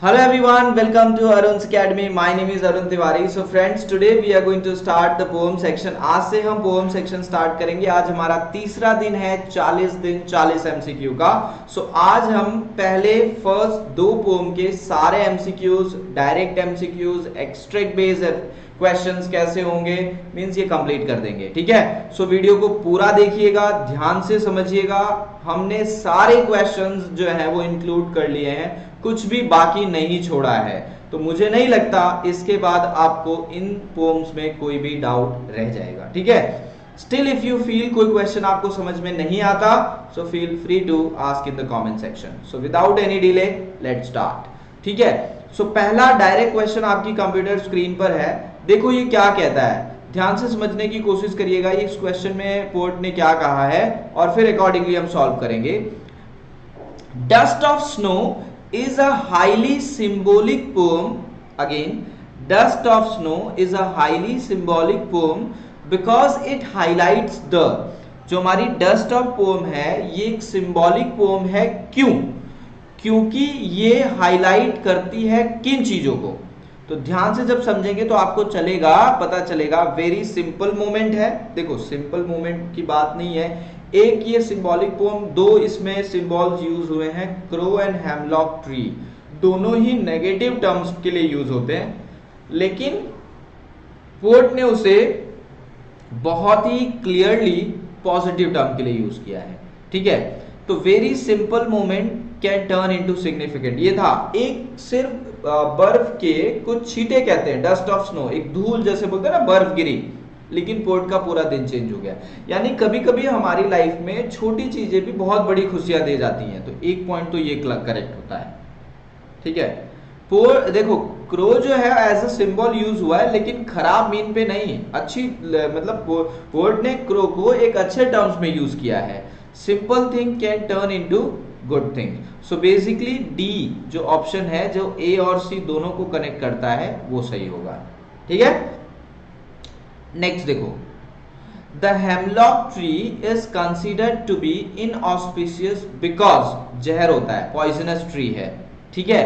Hello everyone, welcome to Arun's Academy. My name is Arun Tiwari. So friends, today we are going to start the poem section. आज से हम poem section start करेंगे. आज हमारा तीसरा दिन है 40 दिन 40 MCQ का. So आज हम पहले फर्स्ट दो poem के सारे MCQs, direct MCQs, extract based questions कैसे होंगे मींस ये कंप्लीट कर देंगे. ठीक है. सो वीडियो को पूरा देखिएगा, ध्यान से समझिएगा. हमने सारे क्वेश्चंस जो है वो इंक्लूड कर लिए हैं, कुछ भी बाकी नहीं छोड़ा है. तो मुझे नहीं लगता इसके बाद आपको इन पोम्स में कोई भी डाउट रह जाएगा. ठीक है. स्टिल इफ यू फील कोई क्वेश्चन आपको समझ में नहीं आता, so feel free to ask in the comment section. So without any delay let's start. ठीक है. सो पहला डायरेक्ट क्वेश्चन आपकी कंप्यूटर स्क्रीन पर है. देखो ये क्या कहता है, ध्यान से समझने की कोशिश करिएगा. इस क्वेश्चन में पोर्ट ने क्या कहा है और फिर अकॉर्डिंगली हम सॉल्व करेंगे. Dust of snow is a highly symbolic poem. Again, dust of snow is a highly symbolic poem because it highlights the, जो हमारी डस्ट ऑफ पोम है ये एक सिंबॉलिक पोम है. क्यों? क्योंकि ये हाईलाइट करती है किन चीजों को. तो ध्यान से जब समझेंगे तो आपको चलेगा, पता चलेगा. वेरी सिंपल मोमेंट है. देखो सिंपल मोमेंट की बात नहीं है. एक ये सिंबॉलिक पोम, दो इसमें सिंबल्स यूज हुए हैं, क्रो एंड हेमलॉक ट्री. दोनों ही नेगेटिव टर्म्स के लिए यूज होते हैं, लेकिन पोर्ट ने उसे बहुत ही क्लियरली पॉजिटिव टर्म के लिए यूज किया है. ठीक है. तो very simple moment can turn into significant. ये था एक सिर्फ बर्फ के कुछ छींटे कहते हैं, डस्ट ऑफ स्नो, एक धूल जैसे बोलते हैं ना, बर्फ गिरी, लेकिन पोर्ट का पूरा दिन चेंज हो गया. यानी कभी कभी हमारी लाइफ में छोटी चीजें भी बहुत बड़ी खुशियां दे जाती हैं. तो एक पॉइंट तो ये करेक्ट होता है. ठीक है. पोर्ट देखो, क्रो जो है एज अ सिंबल यूज हुआ है, लेकिन खराब मीन पे नहीं, अच्छी, मतलब पोर्ट ने क्रो को एक अच्छे टर्म्स में यूज किया है. Simple thing can turn into good thing. So basically D जो ऑप्शन है, जो ए और सी दोनों को कनेक्ट करता है, वो सही होगा. ठीक है. नेक्स्ट देखो, the hemlock tree is considered to be inauspicious because, जहर होता है, पॉइजनस ट्री है. ठीक है.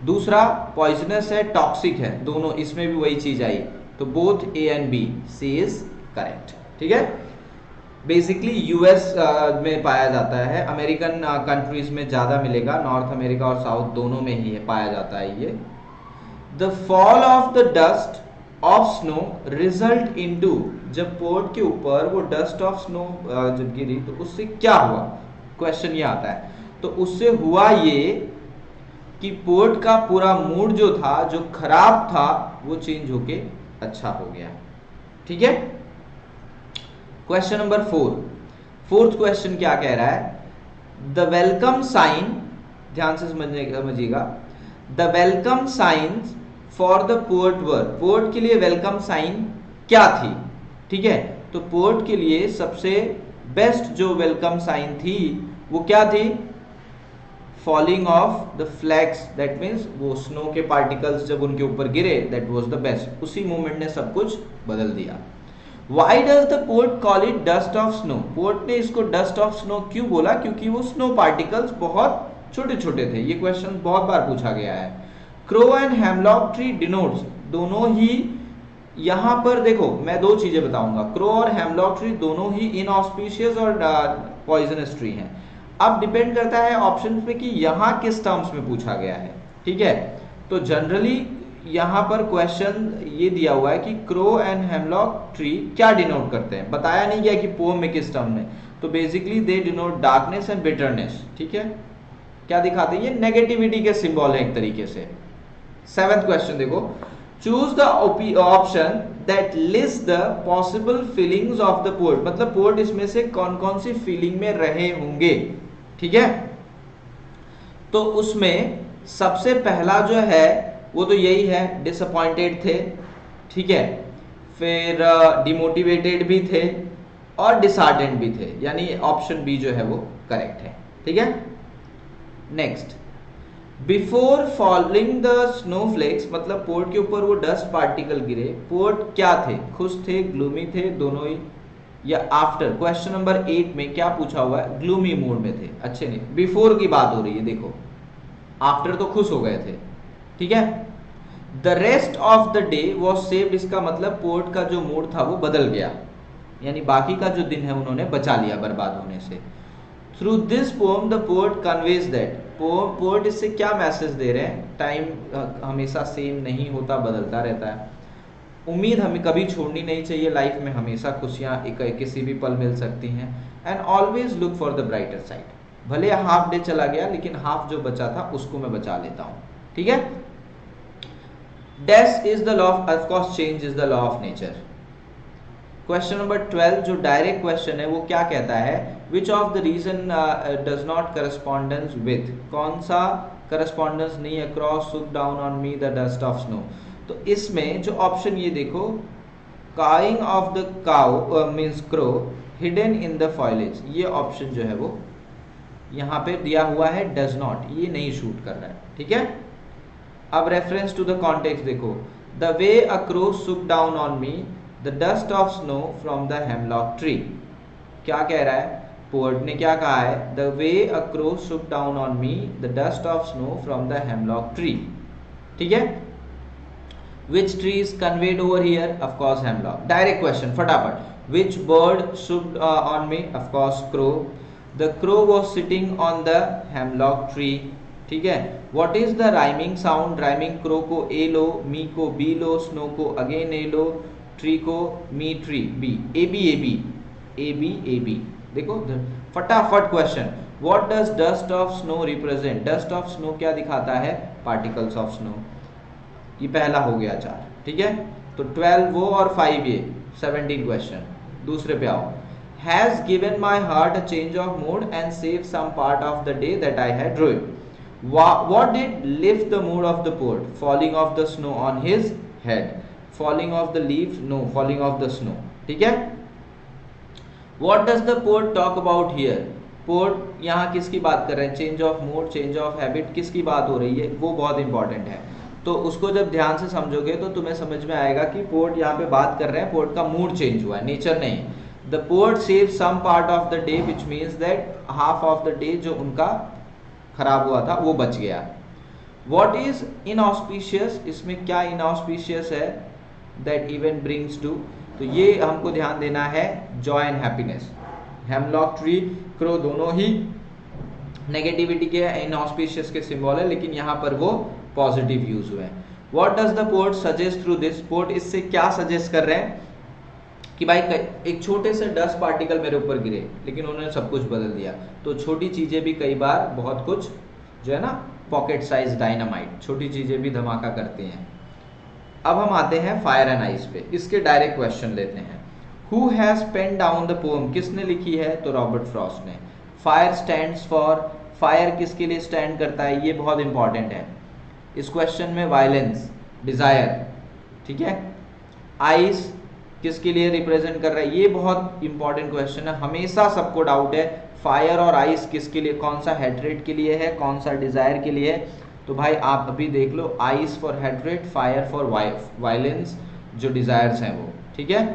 दूसरा पॉइजनस है, टॉक्सिक है, दोनों, इसमें भी वही चीज आई. तो both A and B, C is correct. ठीक है. बेसिकली यूएस में पाया जाता है, अमेरिकन कंट्रीज में ज्यादा मिलेगा, नॉर्थ अमेरिका और साउथ दोनों में ही पाया जाता है ये. The fall of the dust of snow result into, जब पोर्ट के ऊपर वो डस्ट ऑफ स्नो जब गिरी तो उससे क्या हुआ, क्वेश्चन ये आता है. तो उससे हुआ ये कि पोर्ट का पूरा मूड जो था, जो खराब था, वो चेंज होके अच्छा हो गया. ठीक है. Question number 4. फोर्थ क्वेश्चन क्या कह रहा है, द वेलकम साइन, ध्यान से समझिएगा. The welcome science for the port were, port के लिए वेलकम साइन क्या थी. ठीक है. तो पोर्ट के लिए सबसे बेस्ट जो वेलकम साइन थी वो क्या थी, falling of the flags. That means वो स्नो के पार्टिकल्स जब उनके ऊपर गिरे, दैट वाज द बेस्ट. उसी मोमेंट ने सब कुछ बदल दिया. Why does the poet call it dust of snow? Port ने इसको डस्ट ऑफ स्नो क्यों बोला, क्योंकि वो स्नो पार्टिकल्स बहुत छोटे छोटे थे. ये क्वेश्चन बहुत बार पूछा गया है. Crow and hemlock tree denotes, दोनों ही यहां पर देखो मैं दो चीजें बताऊंगा. क्रो और हेमलॉक ट्री दोनों ही इनऑस्पिशियस और पॉइजनस ट्री हैं. अब डिपेंड करता है ऑप्शन पे कि यहां किस टर्म्स में पूछा गया है. ठीक है. तो जनरली यहां पर क्वेश्चन ये दिया हुआ है कि क्रो एंड हेमलॉक ट्री क्या डिनोट करते हैं, बताया नहीं गया कि पोम में किस टर्म में. तो basically they denote darkness and bitterness. ठीक है. क्या दिखाते हैं, ये नेगेटिविटी के सिंबल है एक तरीके से. 7th क्वेश्चन देखो, choose the option that list the possible feelings of the port. मतलब पोर्ट इसमें से कौन कौन सी फीलिंग में रहे होंगे. ठीक है. तो उसमें सबसे पहला जो है वो तो यही है, डिसअपॉइंटेड थे. ठीक है. फिर डिमोटिवेटेड भी थे और डिसहार्टेंड भी थे, यानी ऑप्शन बी जो है वो करेक्ट है. ठीक है. Next, before falling the snowflakes, मतलब पोर्ट के ऊपर वो डस्ट पार्टिकल गिरे, पोर्ट क्या थे, खुश थे, ग्लूमी थे, दोनों ही, या आफ्टर. क्वेश्चन नंबर 8 में क्या पूछा हुआ है, ग्लूमी मूड में थे. अच्छे नहीं, बिफोर की बात हो रही है. देखो आफ्टर तो खुश हो गए थे, ठीक है। The rest of the day was saved, इसका मतलब पोर्ट का जो मूड था वो बदल गया, यानी बाकी का जो दिन है उन्होंने बचा लिया बर्बाद होने से। Through this pome the port conveys that, port इससे क्या मैसेज दे रहे हैं, टाइम हमेशा सेम नहीं होता, बदलता रहता है, उम्मीद हमें कभी छोड़नी नहीं चाहिए, लाइफ में हमेशा खुशियां किसी भी पल मिल सकती हैं, and always look for the brighter side, भले हाफ डे चला गया लेकिन हाफ जो बचा था उसको मैं बचा लेता हूं, ठीक है। Death is the law of course, change is the law of nature. Question number 12 जो डायरेक्ट क्वेश्चन है वो क्या कहता है, which of the reason does not correspondence with, कौन सा करस्पॉन्डेंस नहीं है, cross shook down on me the dust of snow. तो इसमें जो ऑप्शन ये देखो, cawing of the cow means crow hidden in the foliage, ये ऑप्शन जो है वो यहाँ पे दिया हुआ है डज नॉट, ये नहीं शूट कर रहा है, ठीक है। अब रेफरेंस टू द कॉन्टेक्स्ट देखो, द वे अ क्रो सुक down on me the dust of snow from the hemlock tree, क्या कह रहा है, पोएट ने क्या कहा है, द वे अ क्रो सुक down on me the dust of snow from the hemlock tree, ठीक है। Which tree is conveyed over here? Of course, hemlock. Direct question, फटाफट. Which bird shook on me? Of course, crow. The crow was sitting on the hemlock tree. ठीक है. What is the rhyming sound? Rhyming crow को a low, me को b लो, snow को again a low, tree को me tree b. a b a b a b a b. देखो फटाफट question. What does dust of snow represent? Dust of snow क्या दिखाता है? Particles of snow. ये पहला हो गया 4, ठीक है। तो 12 वो और 5 ये, 17 क्वेश्चन। दूसरे पे आओ, has given my heart a change of mood and save some part of the day that I had ruined, what did lift the mood of the poet, falling of the snow on his head, falling of the leaves, no, falling of the snow, ठीक है। What does the poet talk about here, poet यहाँ किसकी बात कर रहे हैं, change of mood, change of habit, किसकी बात हो रही है, वो बहुत इंपॉर्टेंट है। तो उसको जब ध्यान से समझोगे तो तुम्हें समझ में आएगा कि पोर्ट यहाँ पे बात कर रहे हैं, पोर्ट का मूड चेंज हुआ है, नेचर नहीं। The poet save some part of the day which means that half of the day जो उनका खराब हुआ था वो बच गया। वॉट इज इनऑस्पिशियस, इसमें क्या इनऑस्पिशियस है, दैट इवेंट ब्रिंग्स टू, तो ये हमको ध्यान देना है Joy and happiness. Hemlock tree, crow दोनों ही नेगेटिविटी के इनऑस्पिशियस के सिंबल है, लेकिन यहाँ पर वो पॉजिटिव यूज हुए हैं। What does the port suggest through this, port इससे क्या सजेस्ट कर रहे हैं कि भाई एक छोटे से डस्ट पार्टिकल मेरे ऊपर गिरे लेकिन उन्होंने सब कुछ बदल दिया। तो छोटी चीजें भी कई बार बहुत कुछ जो है ना, पॉकेट साइज डायनामाइट, छोटी चीजें भी धमाका करती हैं। अब हम आते हैं फायर एंड आइस पे, इसके डायरेक्ट क्वेश्चन लेते हैं। Who has pen down the poem, किसने लिखी है, तो रॉबर्ट फ्रॉस्ट ने। फायर स्टैंड्स फॉर, फायर किसके लिए स्टैंड करता है, ये बहुत इंपॉर्टेंट है इस क्वेश्चन में, वायलेंस, डिजायर, ठीक है। आइस किसके लिए रिप्रेजेंट कर रहा है, ये बहुत इंपॉर्टेंट क्वेश्चन है, हमेशा सबको डाउट है फायर और आइस किसके लिए, कौन सा हेट्रेट के लिए है, कौन सा डिजायर के लिए है। तो भाई आप अभी देख लो, ice for hatred, fire for violence, जो डिजायर्स हैं वो, ठीक है।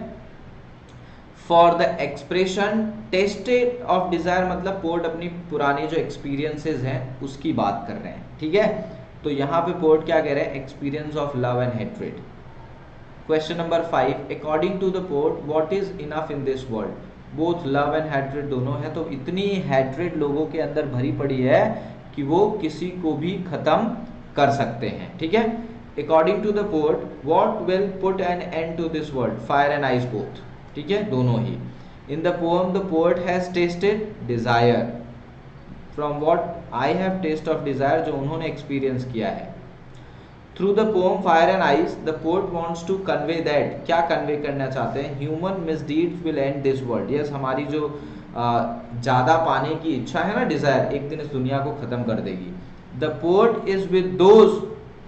For the expression tasted of desire, मतलब पोर्ट अपनी पुरानी जो एक्सपीरियंसेस हैं उसकी बात कर रहे हैं, ठीक है। तो यहाँ पे पोर्ट क्या कह रहे हैं, experience of love and hatred. Question number 5, according to the poet what is enough in this world, both love and hatred दोनों है, तो इतनी हेट्रेड लोगों के अंदर भरी पड़ी है कि वो किसी को भी खत्म कर सकते हैं, ठीक है। According to the poet what will put an end to this world, fire and ice both, ठीक है, दोनों ही। In the poem the poet has tasted desire, from what I have taste of desire, जो उन्होंने experience किया है। Through the poem fire and ice the poet wants to convey that, क्या convey करना चाहते हैं, human misdeeds will end this world, yes, हमारी जो ज्यादा पाने की इच्छा है ना, डिजायर, एक दिन इस दुनिया को खत्म कर देगी। The port is with those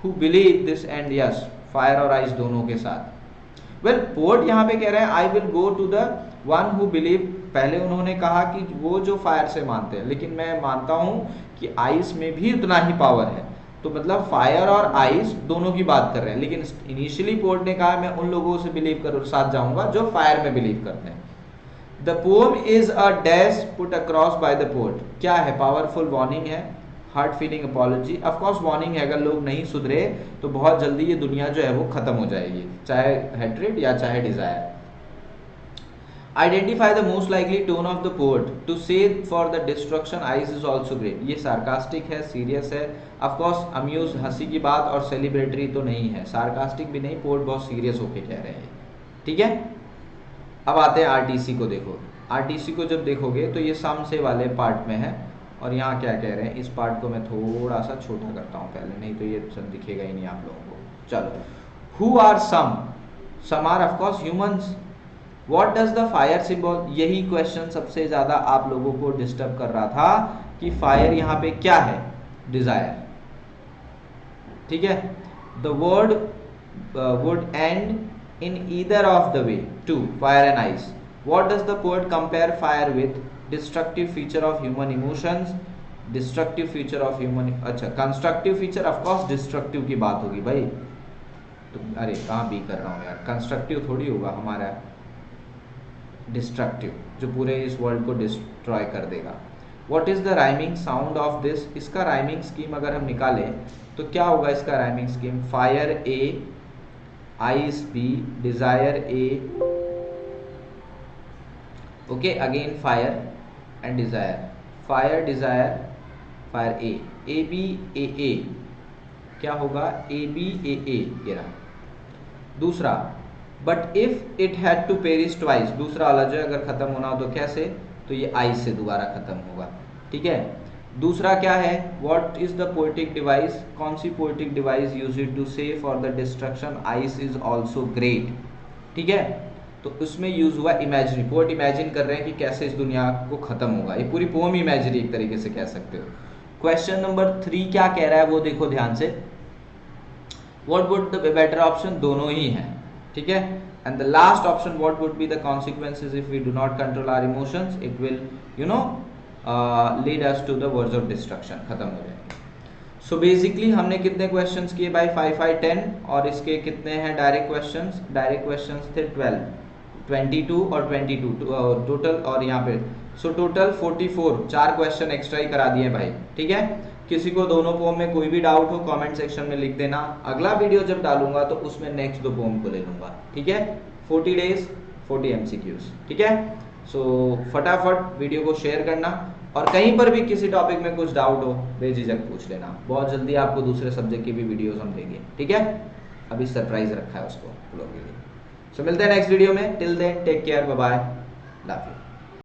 who believe this and, yes, fire और आइस दोनों के साथ। वेल पोर्ट यहाँ पे कह रहे हैं I will go to the one who believe, पहले उन्होंने कहा कि वो जो फायर से मानते हैं, लेकिन मैं मानता हूं कि आइस में भी उतना ही पावर है, तो मतलब फायर और आइस दोनों की बात कर रहे हैं। लेकिन इनिशियली पोर्ट ने कहा मैं उन लोगों से बिलीव कर साथ जाऊंगा जो फायर में बिलीव करते हैं। The poem is a dash put across by the port, क्या है, पावरफुल वार्निंग है, heart feeling apology, of course warning है, अगर लोग नहीं सुधरे तो बहुत जल्दी ये दुनिया जो है वो खत्म हो जाएगी, चाहे हेट्रेड या चाहे desire. Identify the most likely tone of the poet to say for the destruction ice is also great. ये सार्कास्टिक है, सीरियस है, ऑफ कोर्स अम्यूज हंसी की बात और सेलिब्रेटरी तो नहीं है, सार्कास्टिक भी नहीं, पोएट बहुत सीरियस होके कह रहे हैं, ठीक है। अब आते हैं आरटीसी को। देखो आरटीसी को जब देखोगे तो ये सम से वाले पार्ट में है, और यहाँ क्या कह रहे हैं, इस पार्ट को मैं थोड़ा सा छोटा करता हूँ पहले, नहीं तो ये सब दिखेगा ही नहीं आप लोगों को। चलो, who are some are of course humans. What does the fire symbol, यही क्वेश्चन सबसे ज्यादा आप लोगों को डिस्टर्ब कर रहा था कि फायर यहाँ पे क्या है, डिजायर, ठीक है। The world would end in either of the way to fire and ice. What does the poet compare fire with, destructive feature of human emotions, destructive feature of human, अच्छा constructive feature, of course destructive की बात होगी भाई, तो अरे कहाँ भी कर रहा हूँ यार, कंस्ट्रक्टिव थोड़ी होगा हमारा, डिस्ट्रक्टिव, जो पूरे इस वर्ल्ड को डिस्ट्रॉय कर देगा। What is the rhyming sound of this, इसका राइमिंग स्कीम अगर हम निकालें तो क्या होगा इसका rhyming scheme, fire A, ice B, desire A, okay, again fire and desire, fire desire fire A B A, क्या होगा ए बी ए, ये रहा। दूसरा, but if it had to perish twice, दूसरा वाला जो है अगर खत्म होना हो तो कैसे, तो ये आइस से दोबारा खत्म होगा, ठीक है। दूसरा क्या है, what is the poetic device, कौन सी poetic device use it to say for the destruction ice is also great, ठीक है। तो उसमें यूज हुआ इमेजिनरी, पोएट इमेजिन कर रहे हैं कि कैसे इस दुनिया को खत्म होगा, ये पूरी पोम इमेजिनरी एक तरीके से कह सकते हो। क्वेश्चन नंबर 3 क्या कह रहा है वो देखो ध्यान से, what would the better option, दोनों ही हैं, ठीक है। And the last option, what would be the consequences if we do not control our emotions, it will you know lead us to the words of destruction, खत्म हो जाएंगे। So basically हमने कितने क्वेश्चंस किए भाई, 5 5 10, और इसके कितने हैं डायरेक्ट क्वेश्चंस, डायरेक्ट क्वेश्चंस थे 12, 22 और 22 टोटल, और यहाँ पे सो टोटल 44, 4 क्वेश्चन एक्स्ट्रा ही करा दिए भाई, ठीक है। किसी को दोनों पोम में कोई भी डाउट हो कमेंट सेक्शन में लिख देना, अगला वीडियो जब डालूंगा तो उसमें नेक्स्ट 2 पोम को ले लूंगा, ठीक है। 40 डेज 40 MCQs, ठीक है। सो फटाफट वीडियो को शेयर करना, और कहीं पर भी किसी टॉपिक में कुछ डाउट हो बेझिझक पूछ लेना, बहुत जल्दी आपको दूसरे सब्जेक्ट की भी वीडियोस हम देंगे, ठीक है। अभी सरप्राइज रखा है उसको लोगों के लिए। सो मिलते हैं नेक्स्ट वीडियो में, till then take care, bye bye, love you.